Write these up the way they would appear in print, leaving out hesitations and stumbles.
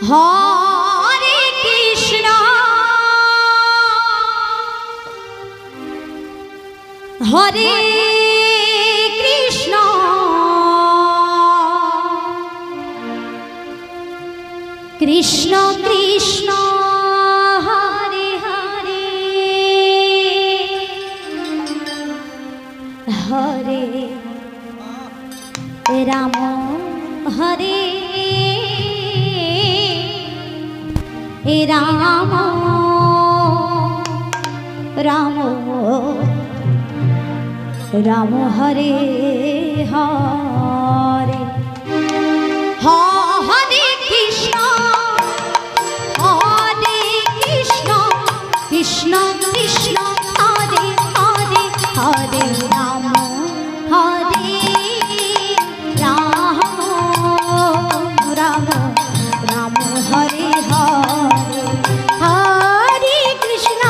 Hare Krishna Hare Krishna Krishna Krishna Hare Hare Hare Ram Hare Ram Ram Ram Hare Hare Hare Krishna Krishna Krishna Hare Hare Hare Ram Hare Ram Ram Ram Hare Hare Hare Krishna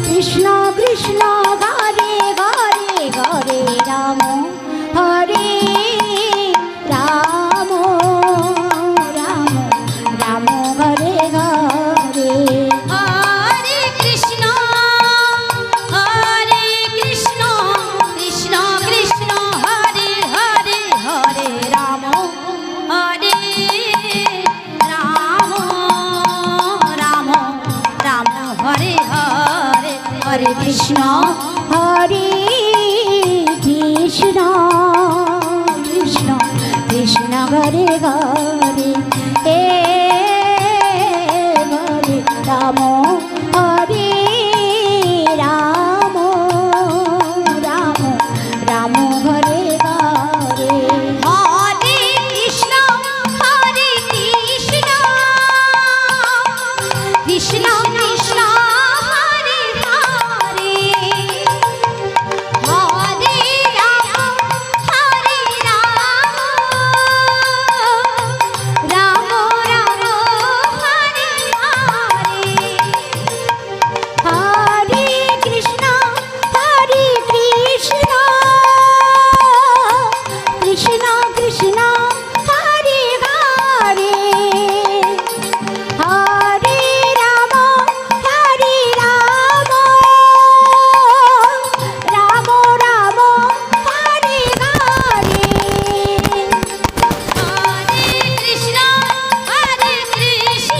Krishna Krishna Hare Hare Hare Ram Hare Ram Ram Ram Hare Hare Hare Krishna Krishna Krishna Hare Hare Hare Ram Hare Ram Ram Ram Hare Hare Hare Krishna Hare Krishna Krishna Krishna Hare Hare Hare Ram Hare Ram Ram Ram Hare Hare Hare Krishna Krishna Krishna Hare Hare Hare Ram Ram Ram Hare Hare Hare Krishna Krishna Krishna Krishna Hare Hare Hare Ram Ram Ram Hare Hare Hare Krishna Krishna Krishna Krishna Hare Hare Hare Ram Ram Ram Hare Hare Hare Krishna Krishna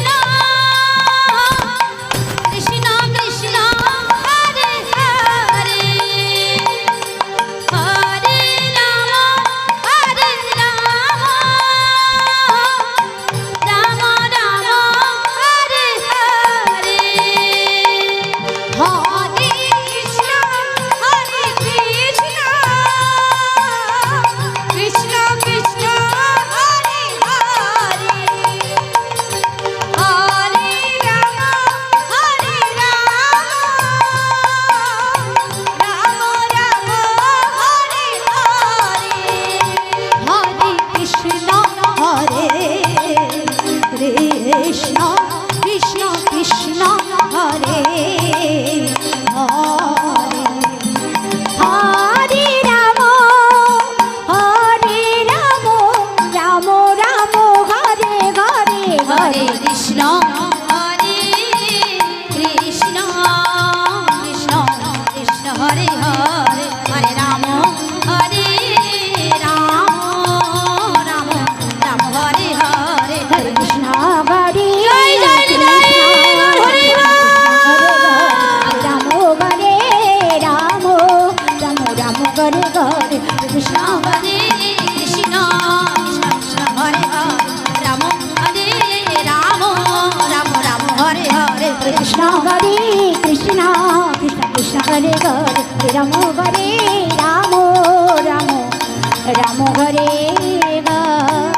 Krishna Hare Hare Hare Ram Ram Ram Hare Hare Hare Krishna Hare Krishna Krishna Krishna Hare Hare Hare Ram Ram Ram Hare Hare Hare Krishna Krishna Krishna Krishna Hare Hare Hare Ram Ram Ram Ram Hare Hare Hare Krishna Hare Ram Hare Ram Ram Ram Hare Hare Krishna Hare Krishna Krishna Hare Hare Ram Hare Ram Ram Ram Hare Hare Krishna Hare Krishna Krishna Krishna Hare Hare Ram Hare Ram Ram Ram Hare Hare